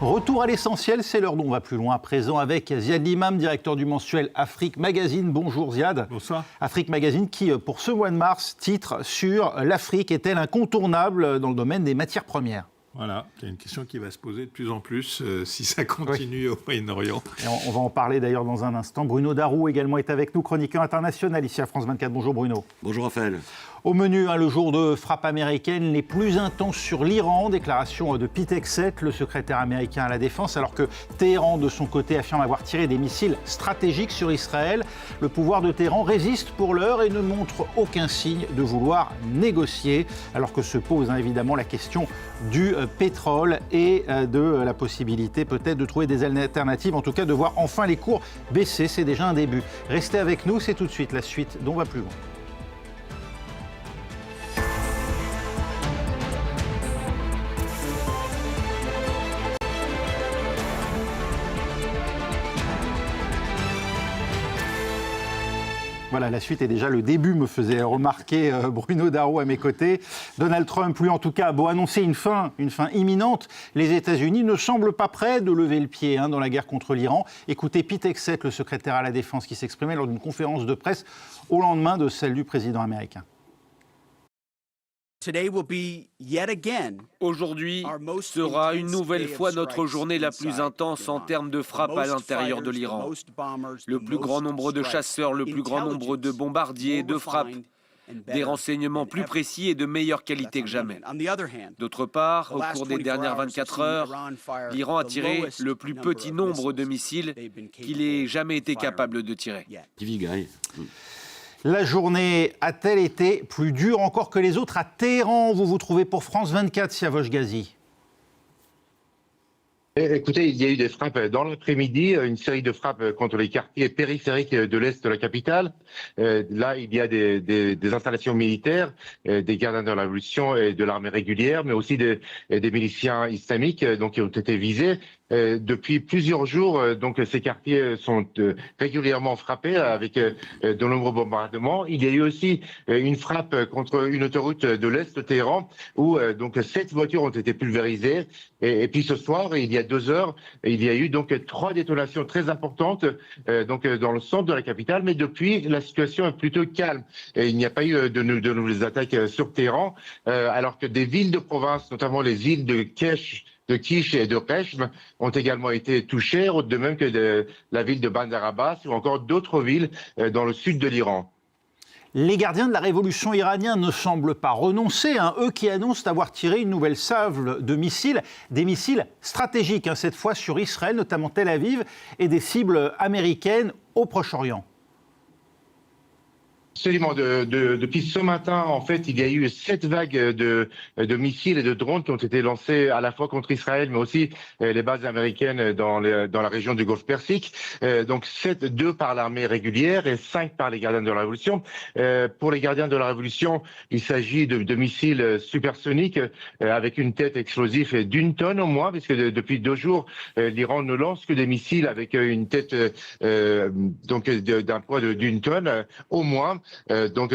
Retour à l'essentiel, c'est l'heure dont on va plus loin à présent avec Ziad Limam, directeur du mensuel Afrique Magazine. Bonjour Ziad. Bonsoir. Afrique Magazine qui, pour ce mois de mars, titre sur l'Afrique est-elle incontournable dans le domaine des matières premières ? Voilà, c'est une question qui va se poser de plus en plus si ça continue au Moyen-Orient. Et on va en parler d'ailleurs dans un instant. Bruno Darou également est avec nous, chroniqueur international ici à France 24. Bonjour Bruno. Bonjour Raphaël. Au menu, le jour de frappe américaine les plus intenses sur l'Iran. Déclaration de Pete Hegseth, le secrétaire américain à la Défense, alors que Téhéran, de son côté, affirme avoir tiré des missiles stratégiques sur Israël. Le pouvoir de Téhéran résiste pour l'heure et ne montre aucun signe de vouloir négocier, alors que se pose évidemment la question du pétrole et de la possibilité peut-être de trouver des alternatives, en tout cas de voir enfin les cours baisser. C'est déjà un début. Restez avec nous, c'est tout de suite la suite dont on va plus loin. Voilà, la suite est déjà le début, me faisait remarquer Bruno Darou à mes côtés. Donald Trump, lui, en tout cas, a beau annoncer une fin imminente, les États-Unis ne semblent pas prêts de lever le pied dans la guerre contre l'Iran. Écoutez Pete Hegseth, le secrétaire à la Défense, qui s'exprimait lors d'une conférence de presse au lendemain de celle du président américain. Aujourd'hui sera une nouvelle fois notre journée la plus intense en termes de frappes à l'intérieur de l'Iran. Le plus grand nombre de chasseurs, le plus grand nombre de bombardiers, de frappes, des renseignements plus précis et de meilleure qualité que jamais. D'autre part, au cours des dernières 24 heures, l'Iran a tiré le plus petit nombre de missiles qu'il ait jamais été capable de tirer. La journée a-t-elle été plus dure encore que les autres à Téhéran ? Vous vous trouvez pour France 24, Siavosh Ghazi. Écoutez, il y a eu des frappes dans l'après-midi, une série de frappes contre les quartiers périphériques de l'Est de la capitale. Là, il y a des installations militaires, des gardiens de la Révolution et de l'armée régulière, mais aussi des miliciens islamiques qui ont été visés. Depuis plusieurs jours, donc ces quartiers sont régulièrement frappés avec de nombreux bombardements. Il y a eu aussi une frappe contre une autoroute de l'Est de Téhéran où 7 voitures ont été pulvérisées. Et puis ce soir, il y a 2 heures, il y a eu donc 3 détonations très importantes dans le centre de la capitale. Mais depuis, la situation est plutôt calme. Et il n'y a pas eu de nouvelles attaques sur Téhéran, alors que des villes de province, notamment les îles de Kish et de Peshm, ont également été touchées, de même que la ville de Bandar Abbas ou encore d'autres villes dans le sud de l'Iran. Les gardiens de la révolution iranienne ne semblent pas renoncer, eux qui annoncent avoir tiré une nouvelle salve de missiles, des missiles stratégiques, cette fois sur Israël, notamment Tel Aviv, et des cibles américaines au Proche-Orient. Absolument. Depuis ce matin, en fait, il y a eu 7 vagues de missiles et de drones qui ont été lancés à la fois contre Israël, mais aussi les bases américaines dans la région du Golfe Persique. Donc 2 par l'armée régulière et 5 par les gardiens de la Révolution. Pour les gardiens de la Révolution, il s'agit de missiles supersoniques avec une tête explosive d'1 tonne au moins, puisque depuis 2 jours, l'Iran ne lance que des missiles avec une tête d'un poids d'1 tonne au moins. Donc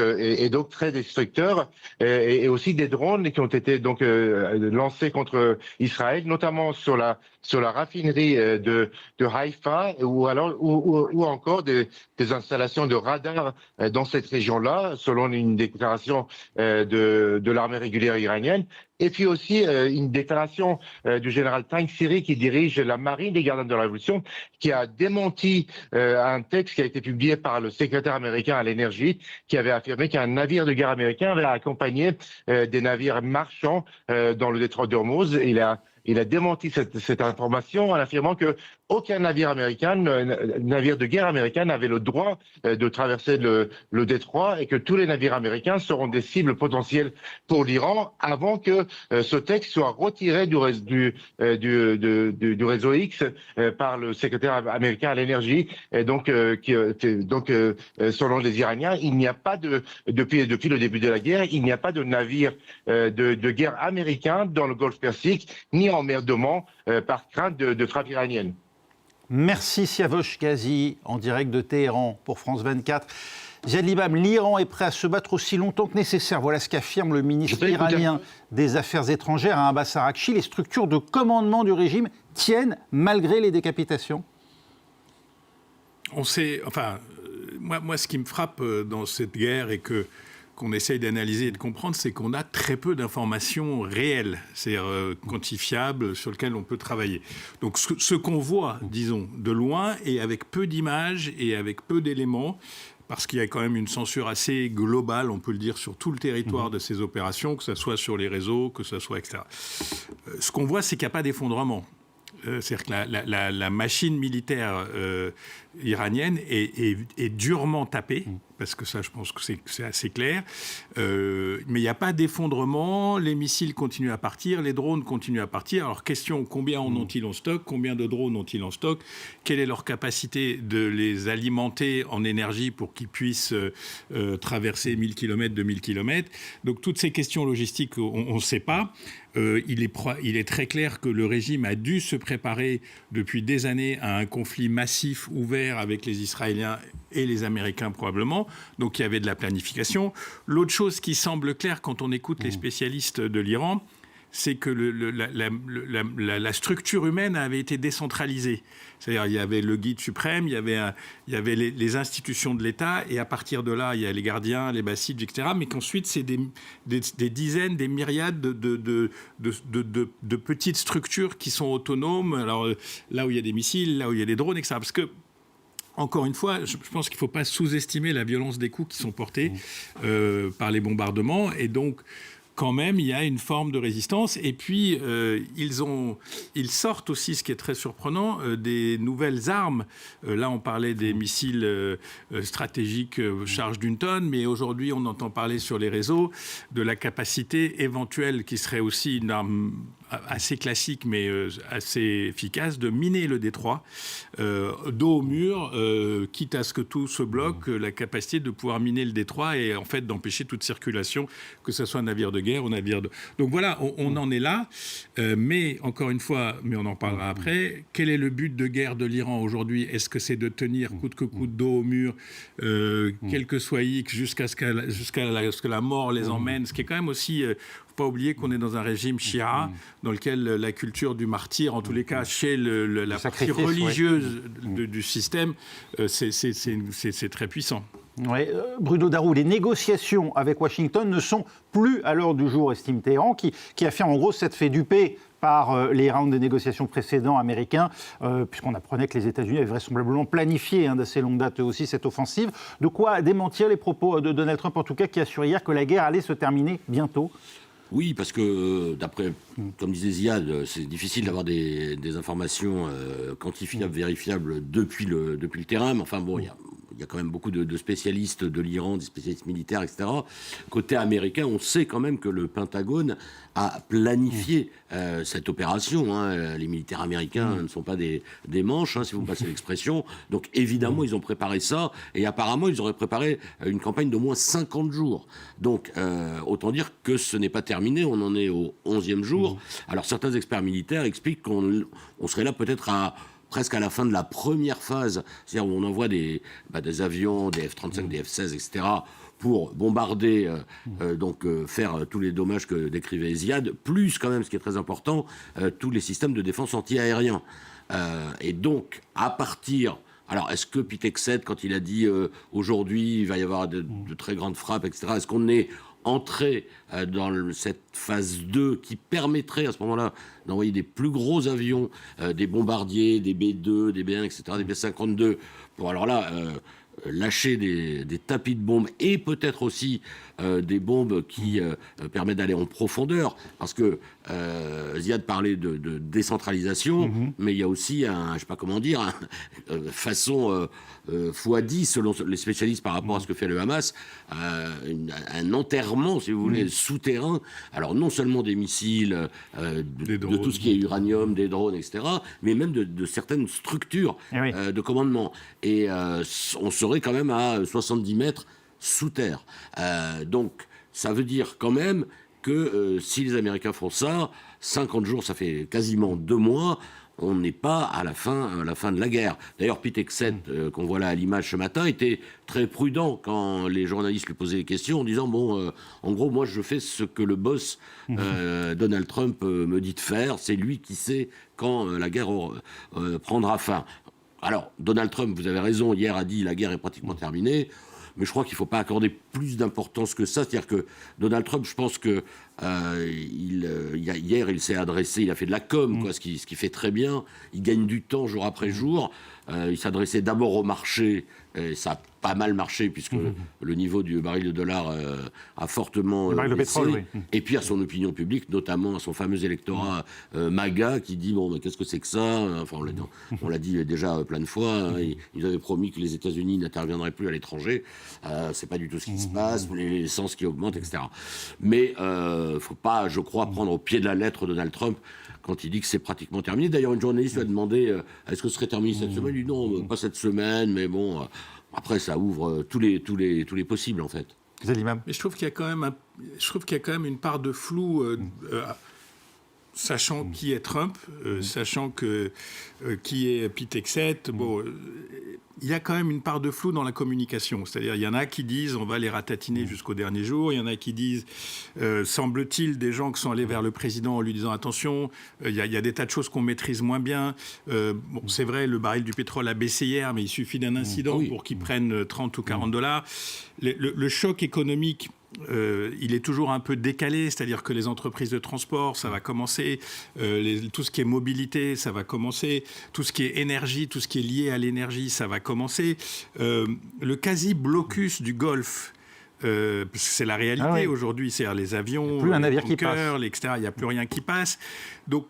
très destructeurs, et aussi des drones qui ont été lancés contre Israël, notamment sur la raffinerie de Haïfa ou encore des installations de radars dans cette région-là, selon une déclaration de l'armée régulière iranienne. Et puis aussi une déclaration du général Tangsiri, qui dirige la marine des gardiens de la Révolution, qui a démenti un texte qui a été publié par le secrétaire américain à l'énergie, qui avait affirmé qu'un navire de guerre américain avait accompagné des navires marchands dans le détroit d'Ormuz. Il a démenti cette information en affirmant que aucun navire de guerre américain n'avait le droit de traverser le détroit, et que tous les navires américains seront des cibles potentielles pour l'Iran avant que ce texte soit retiré du réseau X par le secrétaire américain à l'énergie. Et donc, selon les Iraniens, il n'y a pas depuis le début de la guerre, il n'y a pas de navire de guerre américain dans le Golfe Persique, ni en mer d'Oman, par crainte de frappe iranienne. Merci Siavosh Ghazi, en direct de Téhéran pour France 24. Ziad Limam, l'Iran est prêt à se battre aussi longtemps que nécessaire. Voilà ce qu'affirme le ministre iranien des Affaires étrangères, Abbas Araghchi. Les structures de commandement du régime tiennent malgré les décapitations? On sait, moi, ce qui me frappe dans cette guerre et qu'on essaye d'analyser et de comprendre, c'est qu'on a très peu d'informations réelles, c'est-à-dire quantifiables, sur lesquelles on peut travailler. Donc ce qu'on voit, disons, de loin, et avec peu d'images et avec peu d'éléments, parce qu'il y a quand même une censure assez globale, on peut le dire, sur tout le territoire de ces opérations, que ce soit sur les réseaux, que ce soit, etc. Ce qu'on voit, c'est qu'il n'y a pas d'effondrement. C'est-à-dire que la machine militaire iranienne est durement tapée, parce que ça, je pense que c'est assez clair. Mais il n'y a pas d'effondrement, les missiles continuent à partir, les drones continuent à partir. Alors, question, combien en ont-ils en stock? Combien de drones ont-ils en stock? Quelle est leur capacité de les alimenter en énergie pour qu'ils puissent traverser 1000 km, 2000 km? Donc, toutes ces questions logistiques, on ne sait pas. Il est très clair que le régime a dû se préparer depuis des années à un conflit massif ouvert avec les Israéliens et les Américains probablement. Donc il y avait de la planification. L'autre chose qui semble claire quand on écoute les spécialistes de l'Iran, c'est que la structure humaine avait été décentralisée. C'est-à-dire il y avait le guide suprême, il y avait les institutions de l'État, et à partir de là, il y a les gardiens, les bassides, etc. Mais qu'ensuite, c'est des dizaines, des myriades de petites structures qui sont autonomes. Alors là où il y a des missiles, là où il y a des drones, etc. Parce que encore une fois, je pense qu'il ne faut pas sous-estimer la violence des coups qui sont portés par les bombardements. Et donc, quand même, il y a une forme de résistance. Et puis, ils sortent aussi, ce qui est très surprenant, des nouvelles armes. Là, on parlait des missiles stratégiques charge d'une tonne, mais aujourd'hui, on entend parler sur les réseaux de la capacité éventuelle, qui serait aussi une arme assez classique, mais assez efficace, de miner le détroit, dos au mur, quitte à ce que tout se bloque, la capacité de pouvoir miner le détroit et en fait d'empêcher toute circulation, que ce soit un navire de guerre ou un navire de... Donc voilà, on en est là, mais encore une fois, mais on en parlera après, quel est le but de guerre de l'Iran aujourd'hui? Est-ce que c'est de tenir coûte que coûte dos au mur, quel que soit X, jusqu'à ce que la mort les emmène, ce qui est quand même aussi... pas oublier qu'on est dans un régime chia dans lequel la culture du martyr, en tous les cas chez la partie religieuse du système, c'est très puissant. Ouais, Bruno Darroux, les négociations avec Washington ne sont plus à l'ordre du jour, estime Téhéran, qui affirme en gros s'être fait duper par les rounds de négociations précédents américains, puisqu'on apprenait que les États-Unis avaient vraisemblablement planifié d'assez longue date aussi cette offensive. De quoi démentir les propos de Donald Trump, en tout cas, qui assure hier que la guerre allait se terminer bientôt. Oui, parce que, d'après, comme disait Ziad, c'est difficile d'avoir des informations quantifiables, vérifiables depuis le terrain. Mais enfin, bon, il y a quand même beaucoup de spécialistes de l'Iran, des spécialistes militaires, etc. Côté américain, on sait quand même que le Pentagone a planifié cette opération. Les militaires américains ne sont pas des manches, si vous me passez l'expression. Donc, évidemment, ils ont préparé ça. Et apparemment, ils auraient préparé une campagne d'au moins 50 jours. Donc, autant dire que ce n'est pas terminé. On en est au 11e jour. Alors, certains experts militaires expliquent qu'on serait là peut-être presque à la fin de la première phase, c'est-à-dire où on envoie des avions, des F-35, des F-16, etc., pour bombarder, faire tous les dommages que décrivait Ziad, plus quand même, ce qui est très important, tous les systèmes de défense anti-aérien. Et donc, à partir... Alors, est-ce que Pete Hegseth, quand il a dit aujourd'hui, il va y avoir de très grandes frappes, etc., est-ce qu'on est entré dans cette phase 2 qui permettrait à ce moment-là d'envoyer des plus gros avions, des bombardiers, des B-2, des B-1, etc., des B-52, pour alors là... lâcher des tapis de bombes et peut-être aussi des bombes qui permettent d'aller en profondeur, parce que Ziad parlait de décentralisation, mais il y a aussi je sais pas comment dire, façon x10 selon les spécialistes par rapport à ce que fait le Hamas, un enterrement, si vous voulez, souterrain. Alors non seulement des missiles, de tout ce qui est uranium, des drones, etc., mais même de certaines structures de commandement. Et on serait quand même à 70 mètres sous terre. Donc, ça veut dire quand même que si les Américains font ça, 50 jours, ça fait quasiment 2 mois, on n'est pas à la fin de la guerre. D'ailleurs, Pete Hegseth, qu'on voit là à l'image ce matin, était très prudent quand les journalistes lui posaient des questions en disant bon, en gros, moi je fais ce que le boss Donald Trump me dit de faire, c'est lui qui sait quand la guerre prendra fin. Alors, Donald Trump, vous avez raison, hier a dit la guerre est pratiquement terminée. Mais je crois qu'il ne faut pas accorder plus d'importance que ça. C'est-à-dire que Donald Trump, je pense que hier, il s'est adressé, il a fait de la com, quoi, ce qui fait très bien. Il gagne du temps jour après jour. Il s'adressait d'abord au marché. Et ça a pas mal marché puisque le niveau du baril de dollar a fortement baissé. Pétrole, oui. Et puis à son opinion publique, notamment à son fameux électorat MAGA qui dit bon, mais qu'est-ce que c'est que ça? Enfin, on l'a dit déjà plein de fois. Hein, ils avaient promis que les États-Unis n'interviendraient plus à l'étranger. C'est pas du tout ce qui se passe. L'essence qui augmente, etc. Mais faut pas, je crois, prendre au pied de la lettre Donald Trump quand il dit que c'est pratiquement terminé. D'ailleurs, une journaliste lui a demandé est-ce que ce serait terminé cette semaine? Il dit non, pas cette semaine, mais bon. Après, ça ouvre tous les possibles, en fait. Zélimam. Mais je trouve qu'il y a quand même une part de flou, sachant qui est Trump, sachant qui est Pete Hegseth. Bon, il y a quand même une part de flou dans la communication. C'est-à-dire, il y en a qui disent on va les ratatiner jusqu'au dernier jour. Il y en a qui disent, semble-t-il, des gens qui sont allés vers le président en lui disant attention, il y a des tas de choses qu'on maîtrise moins bien. Bon, c'est vrai, le baril du pétrole a baissé hier, mais il suffit d'un incident pour qu'ils prennent 30 ou 40 $. Le choc économique, il est toujours un peu décalé, c'est-à-dire que les entreprises de transport, ça va commencer, tout ce qui est mobilité, ça va commencer, tout ce qui est énergie, tout ce qui est lié à l'énergie, ça va commencer. Le quasi-blocus du Golfe, c'est la réalité aujourd'hui, c'est-à-dire les avions, plus un les navire qui tankers, etc., il n'y a plus rien qui passe. Donc,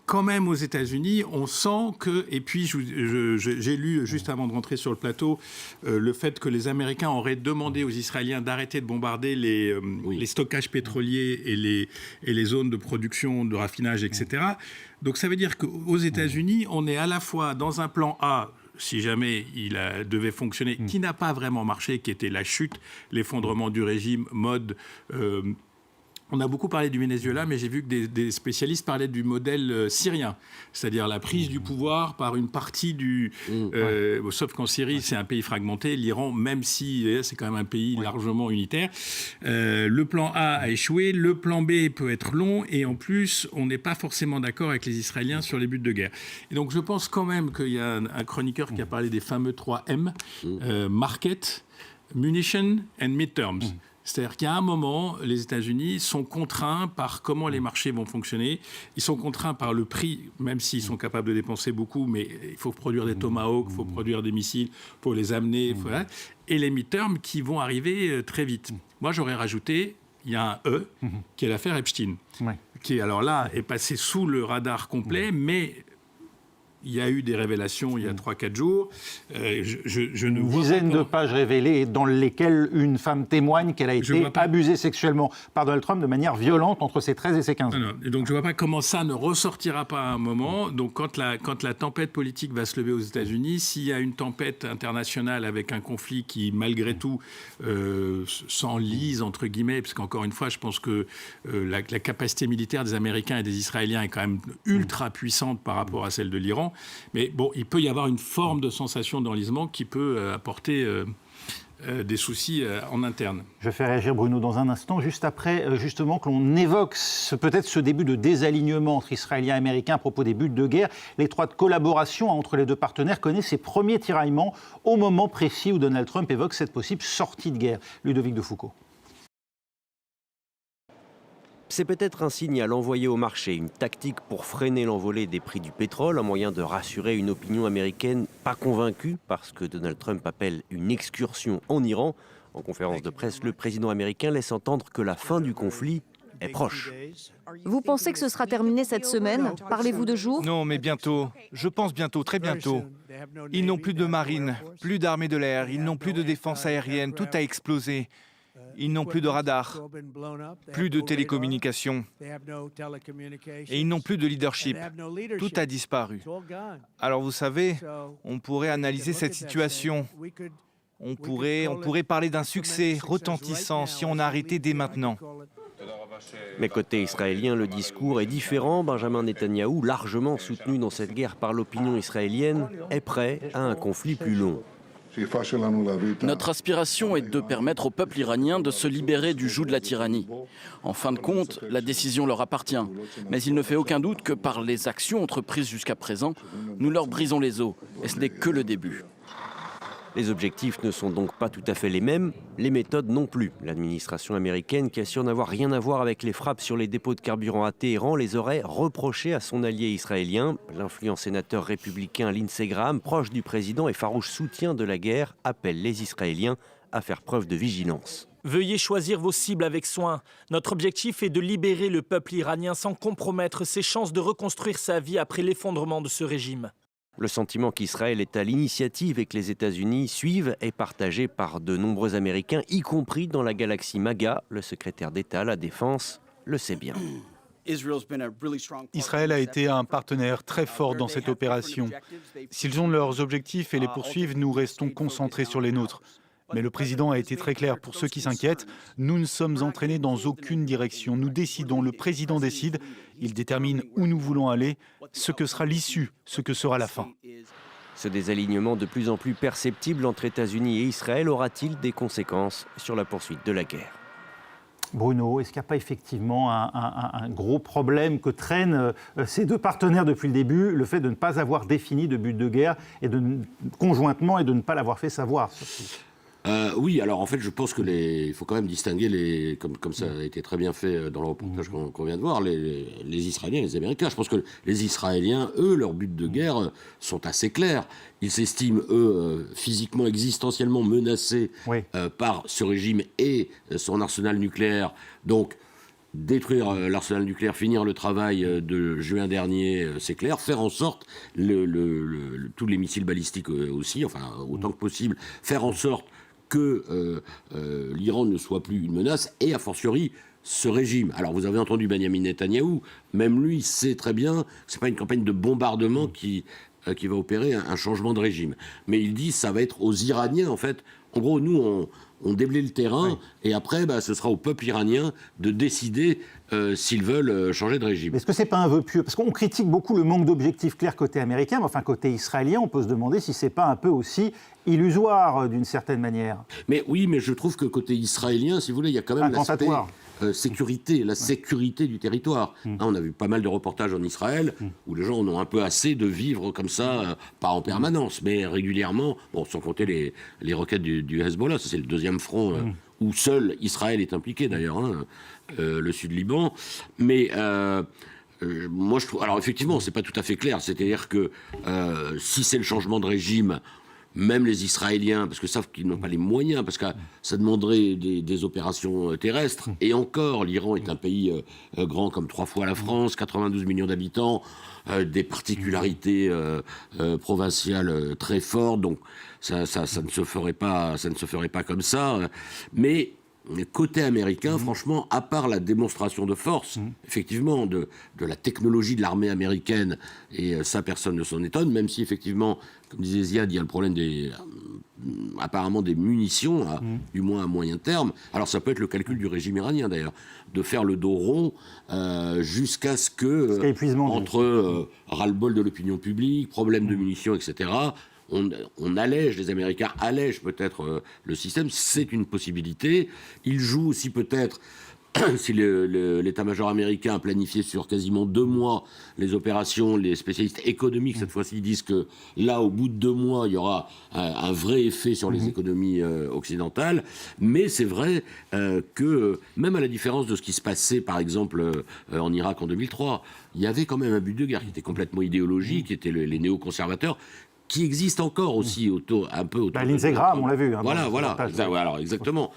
quand même aux États-Unis, on sent que, et puis j'ai lu juste avant de rentrer sur le plateau le fait que les Américains auraient demandé aux Israéliens d'arrêter de bombarder les stockages pétroliers et les zones de production, de raffinage, etc. Donc ça veut dire qu'aux États-Unis, on est à la fois dans un plan A, si jamais il devait fonctionner, qui n'a pas vraiment marché, qui était la chute, l'effondrement du régime, mode... On a beaucoup parlé du Venezuela, mais j'ai vu que des spécialistes parlaient du modèle syrien, c'est-à-dire la prise du pouvoir par une partie du... sauf qu'en Syrie, c'est un pays fragmenté. L'Iran, même si c'est quand même un pays largement unitaire. Le plan A a échoué, le plan B peut être long, et en plus, on n'est pas forcément d'accord avec les Israéliens sur les buts de guerre. Et donc, je pense quand même qu'il y a un chroniqueur qui a parlé des fameux 3 M, Market, Munition and Midterms. C'est-à-dire qu'à un moment, les États-Unis sont contraints par comment les marchés vont fonctionner. Ils sont contraints par le prix, même s'ils sont capables de dépenser beaucoup, mais il faut produire des Tomahawks, il faut produire des missiles, il faut les amener. Et les midterms qui vont arriver très vite. Moi, j'aurais rajouté, il y a un E, qui est l'affaire Epstein, qui, alors là, est passé sous le radar complet, mais... Il y a eu des révélations il y a 3-4 jours. Je ne une vois dizaine pas de pages révélées dans lesquelles une femme témoigne qu'elle a été abusée sexuellement par Donald Trump de manière violente entre ses 13 et ses 15 ans. Et donc je ne vois pas comment ça ne ressortira pas à un moment. Donc quand la tempête politique va se lever aux États-Unis, s'il y a une tempête internationale avec un conflit qui, malgré tout, s'enlise, entre guillemets, parce qu'encore une fois, je pense que la capacité militaire des Américains et des Israéliens est quand même ultra puissante par rapport à celle de l'Iran. Mais bon, il peut y avoir une forme de sensation d'enlisement qui peut apporter des soucis en interne. Je fais réagir Bruno dans un instant, juste après justement que l'on évoque peut-être ce début de désalignement entre Israéliens et Américains à propos des buts de guerre. L'étroite collaboration entre les deux partenaires connaît ses premiers tiraillements au moment précis où Donald Trump évoque cette possible sortie de guerre. Ludovic de Foucauld. C'est peut-être un signal envoyé au marché, une tactique pour freiner l'envolée des prix du pétrole, un moyen de rassurer une opinion américaine pas convaincue par ce que Donald Trump appelle une excursion en Iran. En conférence de presse, le président américain laisse entendre que la fin du conflit est proche. Vous pensez que ce sera terminé cette semaine? Parlez-vous de jours? Non, mais bientôt. Je pense bientôt, très bientôt. Ils n'ont plus de marine, plus d'armée de l'air, ils n'ont plus de défense aérienne, tout a explosé. Ils n'ont plus de radar, plus de télécommunications, et ils n'ont plus de leadership. Tout a disparu. Alors vous savez, on pourrait analyser cette situation. On pourrait parler d'un succès retentissant si on arrêtait dès maintenant. Mais côté israélien, le discours est différent. Benjamin Netanyahou, largement soutenu dans cette guerre par l'opinion israélienne, est prêt à un conflit plus long. Notre aspiration est de permettre au peuple iranien de se libérer du joug de la tyrannie. En fin de compte, la décision leur appartient. Mais il ne fait aucun doute que par les actions entreprises jusqu'à présent, nous leur brisons les os. Et ce n'est que le début. Les objectifs ne sont donc pas tout à fait les mêmes, les méthodes non plus. L'administration américaine, qui assure n'avoir rien à voir avec les frappes sur les dépôts de carburant à Téhéran, les aurait reprochées à son allié israélien. L'influent sénateur républicain Lindsey Graham, proche du président et farouche soutien de la guerre, appelle les Israéliens à faire preuve de vigilance. Veuillez choisir vos cibles avec soin. Notre objectif est de libérer le peuple iranien sans compromettre ses chances de reconstruire sa vie après l'effondrement de ce régime. Le sentiment qu'Israël est à l'initiative et que les États-Unis suivent est partagé par de nombreux Américains, y compris dans la galaxie MAGA. Le secrétaire d'État à la Défense le sait bien. Israël a été un partenaire très fort dans cette opération. S'ils ont leurs objectifs et les poursuivent, nous restons concentrés sur les nôtres. Mais le président a été très clair pour ceux qui s'inquiètent. Nous ne sommes entraînés dans aucune direction. Nous décidons, le président décide. Il détermine où nous voulons aller, ce que sera l'issue, ce que sera la fin. Ce désalignement de plus en plus perceptible entre États-Unis et Israël aura-t-il des conséquences sur la poursuite de la guerre ? Bruno, est-ce qu'il n'y a pas effectivement un gros problème que traînent ces deux partenaires depuis le début, le fait de ne pas avoir défini de but de guerre et conjointement et de ne pas l'avoir fait savoir surtout ? Oui, alors en fait, je pense il faut quand même distinguer comme ça a été très bien fait dans le reportage qu'on vient de voir, les Israéliens et les Américains. Je pense que les Israéliens, eux, leur but de guerre sont assez clairs. Ils s'estiment, eux, physiquement, existentiellement menacés par ce régime et son arsenal nucléaire. Donc, détruire l'arsenal nucléaire, finir le travail de juin dernier, c'est clair. Faire en sorte, tous les missiles balistiques aussi, enfin, autant que possible, faire en sorte que l'Iran ne soit plus une menace, et a fortiori ce régime. Alors vous avez entendu Benjamin Netanyahou, même lui sait très bien que ce n'est pas une campagne de bombardement qui va opérer un changement de régime. Mais il dit que ça va être aux Iraniens, en fait. En gros, nous, on déblaye le terrain, et après, ce sera au peuple iranien de décider s'ils veulent changer de régime. Est-ce que ce n'est pas un vœu pieux ? Parce qu'on critique beaucoup le manque d'objectifs clairs côté américain, mais enfin côté israélien, on peut se demander si ce n'est pas un peu aussi illusoire d'une certaine manière. Mais oui, mais je trouve que côté israélien, si vous voulez, il y a quand même l'aspect sécurité, la sécurité du territoire. On a vu pas mal de reportages en Israël où les gens en ont un peu assez de vivre comme ça, pas en permanence, mais régulièrement, sans compter les roquettes du Hezbollah, ça c'est le deuxième front où seul Israël est impliqué d'ailleurs, le Sud-Liban. Mais moi je trouve... Alors effectivement, c'est pas tout à fait clair, c'est-à-dire que si c'est le changement de régime, même les Israéliens, parce que savent qu'ils n'ont pas les moyens, parce que ça demanderait des opérations terrestres. Et encore, l'Iran est un pays grand comme 3 fois la France, 92 millions d'habitants, des particularités provinciales très fortes. Donc ça ne se ferait pas comme ça. Mais côté américain, franchement, à part la démonstration de force, effectivement, de la technologie de l'armée américaine, et ça, personne ne s'en étonne, même si, effectivement, comme disait Ziad, il y a le problème apparemment des munitions, du moins à moyen terme. Alors, ça peut être le calcul du régime iranien, d'ailleurs, de faire le dos rond jusqu'à ce que, entre ras-le-bol de l'opinion publique, problème de munitions, etc., on allège, les Américains allègent peut-être le système, c'est une possibilité. Ils jouent aussi peut-être, si l'état-major américain a planifié sur quasiment 2 mois les opérations, les spécialistes économiques cette fois-ci disent que là, au bout de 2 mois, il y aura un vrai effet sur les économies occidentales. Mais c'est vrai que, même à la différence de ce qui se passait, par exemple, en Irak en 2003, il y avait quand même un but de guerre qui était complètement idéologique, qui était les néoconservateurs, qui existe encore aussi un peu autour de Lindsey Graham, on l'a vu. Voilà. Alors, exactement.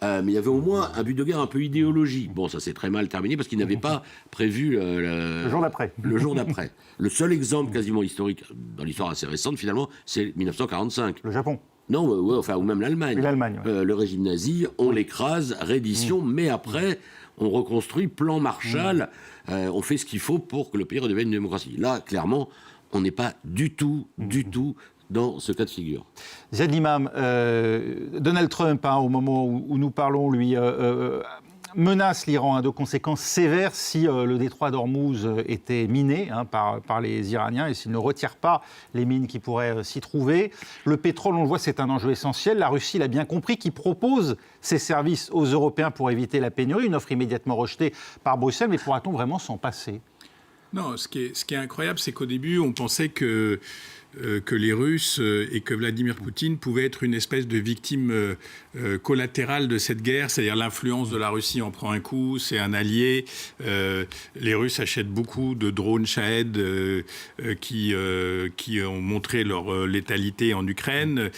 Mais il y avait au moins un but de guerre un peu idéologique. Bon, ça s'est très mal terminé parce qu'ils n'avaient pas prévu le jour d'après. Le jour d'après. Le seul exemple quasiment historique, dans l'histoire assez récente finalement, c'est 1945. Le Japon. Non, ou même l'Allemagne. Oui, l'Allemagne. Le régime nazi, on l'écrase, reddition, mais après, on reconstruit, plan Marshall, on fait ce qu'il faut pour que le pays redevienne une démocratie. Là, clairement, on n'est pas du tout dans ce cas de figure. Ziad Limam, Donald Trump, au moment où nous parlons, lui, menace l'Iran de conséquences sévères si le détroit d'Ormuz était miné par les Iraniens et s'ils ne retirent pas les mines qui pourraient s'y trouver. Le pétrole, on le voit, c'est un enjeu essentiel. La Russie l'a bien compris, qui propose ses services aux Européens pour éviter la pénurie, une offre immédiatement rejetée par Bruxelles. Mais pourra-t-on vraiment s'en passer ? Non, ce qui est incroyable, c'est qu'au début, on pensait que les Russes et que Vladimir Poutine pouvaient être une espèce de victime collatérale de cette guerre, c'est-à-dire l'influence de la Russie en prend un coup, c'est un allié. Les Russes achètent beaucoup de drones Shahed qui ont montré leur létalité en Ukraine.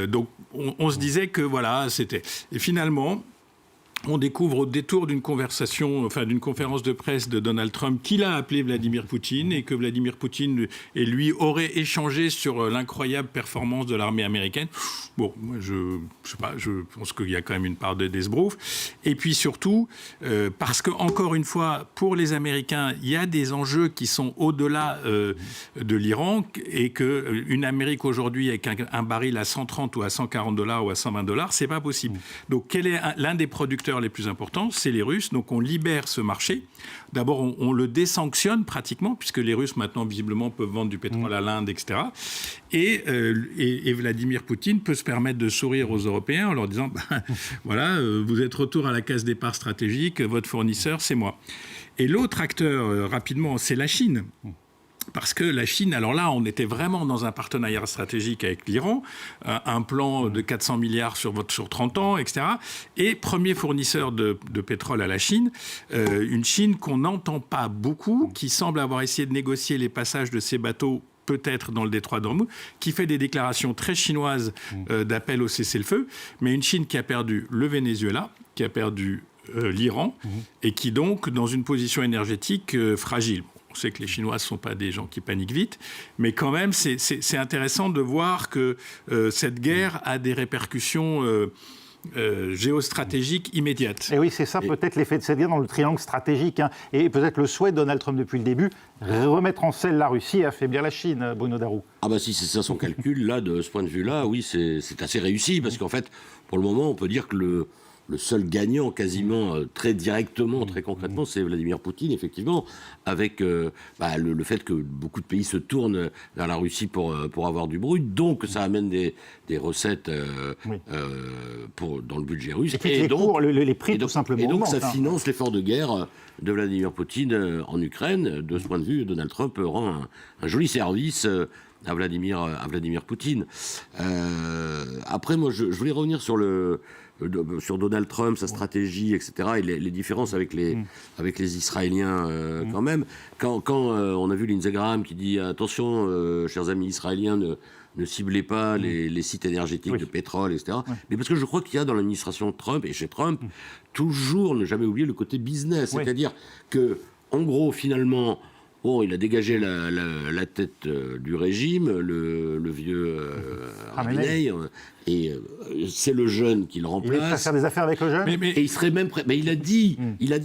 Donc on se disait que voilà, c'était... Et finalement... On découvre au détour d'une conversation, enfin d'une conférence de presse de Donald Trump qu'il a appelé Vladimir Poutine et que Vladimir Poutine et lui auraient échangé sur l'incroyable performance de l'armée américaine. Bon, moi je sais pas, je pense qu'il y a quand même une part d'esbrouf. Et puis surtout, parce que encore une fois, pour les Américains, il y a des enjeux qui sont au-delà de l'Iran et qu'une Amérique aujourd'hui avec un baril à 130 ou à 140 $ ou à 120 $, c'est pas possible. Donc quel est l'un des producteurs les plus importants, c'est les Russes. Donc on libère ce marché. D'abord, on le désanctionne pratiquement, puisque les Russes maintenant visiblement peuvent vendre du pétrole à l'Inde, etc. Et Vladimir Poutine peut se permettre de sourire aux Européens en leur disant voilà, vous êtes retour à la case départ stratégique, votre fournisseur, c'est moi. Et l'autre acteur, rapidement, c'est la Chine. Parce que la Chine, alors là, on était vraiment dans un partenariat stratégique avec l'Iran, un plan de 400 milliards sur 30 ans, etc. Et premier fournisseur de pétrole à la Chine, une Chine qu'on n'entend pas beaucoup, qui semble avoir essayé de négocier les passages de ses bateaux peut-être dans le détroit d'Ormuz, qui fait des déclarations très chinoises d'appel au cessez-le-feu, mais une Chine qui a perdu le Venezuela, qui a perdu l'Iran, et qui donc, dans une position énergétique fragile. On sait que les Chinois ne sont pas des gens qui paniquent vite, mais quand même, c'est intéressant de voir que cette guerre a des répercussions géostratégiques immédiates. Et oui, c'est ça peut-être l'effet de cette guerre dans le triangle stratégique. Et peut-être le souhait de Donald Trump depuis le début, remettre en selle la Russie et affaiblir la Chine, Bruno Darroux. Ah bah si c'est ça son calcul, là, de ce point de vue-là, oui, c'est assez réussi, parce qu'en fait, pour le moment, on peut dire que le seul gagnant, quasiment très directement, très concrètement, c'est Vladimir Poutine, effectivement, avec le fait que beaucoup de pays se tournent vers la Russie pour avoir du brut, donc ça amène des recettes dans le budget russe. Et donc, les prix, tout simplement. Et donc ça augmentent, finance l'effort de guerre de Vladimir Poutine en Ukraine. De ce point de vue, Donald Trump rend un joli service à Vladimir Poutine. Après, moi, je voulais revenir sur Donald Trump, sa stratégie, etc., et les différences avec les Israéliens quand même. Quand on a vu Lindsey Graham qui dit « Attention, chers amis israéliens, ne ciblez pas les sites énergétiques de pétrole, etc. » Mais parce que je crois qu'il y a dans l'administration Trump, et chez Trump, toujours ne jamais oublier le côté business. C'est-à-dire que, en gros, finalement... Bon, il a dégagé la tête du régime, le vieux Khamenei, et c'est le jeune qui le remplace. Il est prêt à faire des affaires avec le jeune. Et il serait même prêt. Mais il a dit,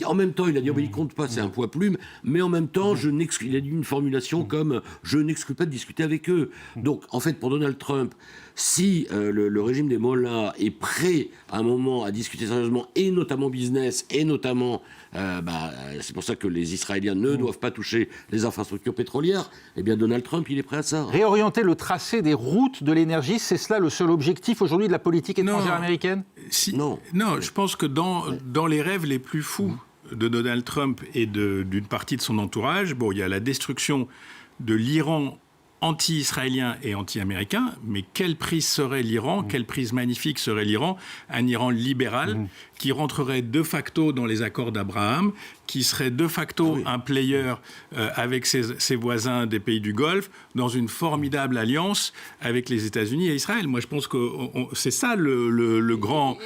en même temps, il compte pas, c'est un poids plume, mais en même temps, il a dit une formulation comme je n'exclus pas de discuter avec eux. Donc, en fait, pour Donald Trump, si le régime des Mollahs est prêt à un moment à discuter sérieusement, et notamment business, et notamment, c'est pour ça que les Israéliens ne doivent pas toucher les infrastructures pétrolières, eh bien Donald Trump, il est prêt à ça. Réorienter le tracé des routes de l'énergie, c'est cela le seul objectif aujourd'hui de la politique étrangère américaine ? Non, je pense que dans les rêves les plus fous de Donald Trump et d'une partie de son entourage, il y a la destruction de l'Iran anti-israélien et anti-américain, mais quelle prise serait l'Iran, quelle prise magnifique serait l'Iran, un Iran libéral qui rentrerait de facto dans les accords d'Abraham, qui serait de facto un player avec ses voisins des pays du Golfe, dans une formidable alliance avec les États-Unis et Israël. Moi, je pense que c'est ça le grand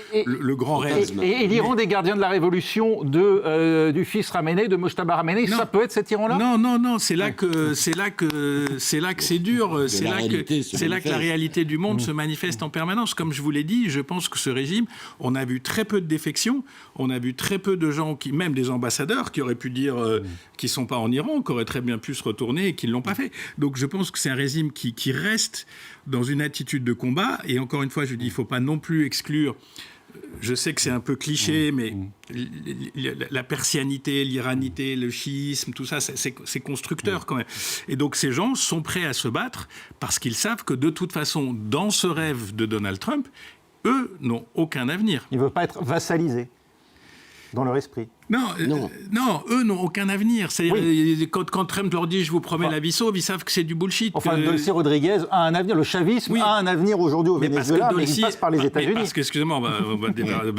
rêve. Et l'Iran des gardiens de la révolution du fils Khamenei, de Mojtaba Khamenei, ça peut être cet Iran-là ? Non, c'est là que c'est dur. C'est là que la réalité du monde se manifeste en permanence. Comme je vous l'ai dit, je pense que ce régime, on a vu très peu de défections, on a vu très peu de gens, même des ambassadeurs, qui auraient pu dire qu'ils ne sont pas en Iran, qui auraient très bien pu se retourner et qui ne l'ont pas fait. Donc je pense que c'est un régime qui reste dans une attitude de combat. Et encore une fois, je dis, il ne faut pas non plus exclure je sais que c'est un peu cliché, mais la persianité, l'iranité, le chiisme, tout ça, c'est constructeur quand même. Et donc ces gens sont prêts à se battre parce qu'ils savent que de toute façon, dans ce rêve de Donald Trump, eux n'ont aucun avenir. Il ne veut pas être vassalisé dans leur esprit. Non, eux n'ont aucun avenir. Quand Trump leur dit « je vous promets la vie sauve », ils savent que c'est du bullshit. Enfin, Dolce Rodriguez a un avenir. Le chavisme a un avenir aujourd'hui au Venezuela, mais il passe par les États-Unis. Parce que, excusez-moi, on va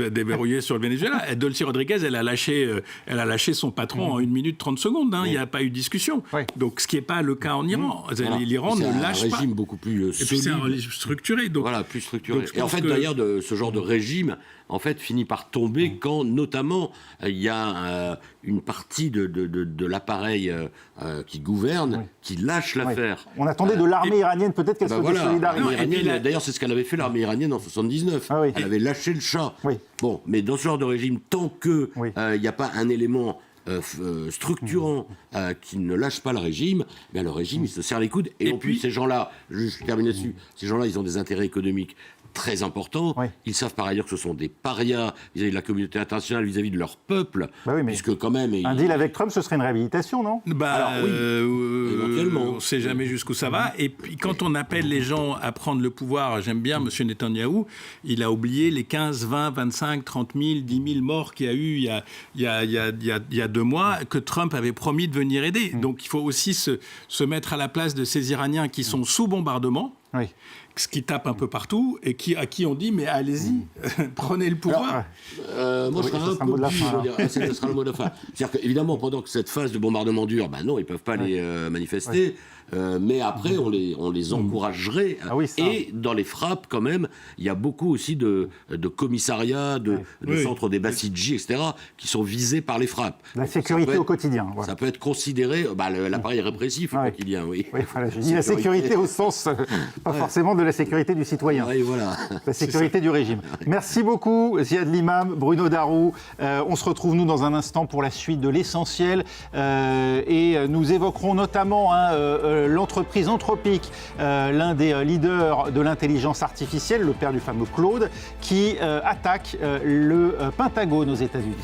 déverrouiller sur le Venezuela. Dolce Rodriguez, elle a lâché son patron en 1 minute 30 secondes. Il n'y a pas eu de discussion. Donc, ce qui n'est pas le cas en Iran. L'Iran ne lâche pas. C'est un régime beaucoup plus solide. Et puis, c'est un régime structuré. Donc, voilà, plus structuré. Et en fait, d'ailleurs, ce genre de régime, en fait, finit par tomber quand, notamment, il y a une partie de l'appareil qui gouverne, qui lâche l'affaire. On attendait de l'armée iranienne peut-être qu'elle soit solidaire. D'ailleurs, c'est ce qu'elle avait fait, l'armée iranienne, en 79. Elle avait lâché le Shah. Bon, mais dans ce genre de régime, tant qu'il n'y a pas un élément structurant qui ne lâche pas le régime, bien le régime, il se serre les coudes. Et en plus, ces gens-là, je termine là-dessus, ces gens-là, ils ont des intérêts économiques très importants. Ils savent par ailleurs que ce sont des parias vis-à-vis de la communauté internationale, vis-à-vis de leur peuple, puisque quand même... Un deal avec Trump, ce serait une réhabilitation, non? Alors oui, éventuellement. On ne sait jamais jusqu'où ça va. Et puis quand on appelle les gens à prendre le pouvoir, j'aime bien M. Netanyahou, il a oublié les 15, 20, 25, 30 000, 10 000 morts qu'il y a eu il y a 2 mois, que Trump avait promis de venir aider. Donc il faut aussi se mettre à la place de ces Iraniens qui sont sous bombardement. Ce qui tape un peu partout et à qui on dit mais allez-y, prenez le pouvoir. Moi, je serai un peu plus, ce sera le mot de la fin. C'est-à-dire qu'évidemment, pendant que cette phase de bombardement dure, non, ils ne peuvent pas les manifester. Mais après, on les encouragerait. Et dans les frappes, quand même, il y a beaucoup aussi de commissariats, de centres des Bassidji, etc., qui sont visés par les frappes. La sécurité au quotidien. Ça peut être considéré, l'appareil répressif au quotidien, je dis la sécurité au sens, pas forcément de la sécurité du citoyen. La sécurité du régime. Merci beaucoup, Ziad Limam, Bruno Darou. On se retrouve, nous, dans un instant pour la suite de l'essentiel. Et nous évoquerons notamment l'entreprise Anthropic, l'un des leaders de l'intelligence artificielle, le père du fameux Claude, qui attaque le Pentagone aux États-Unis.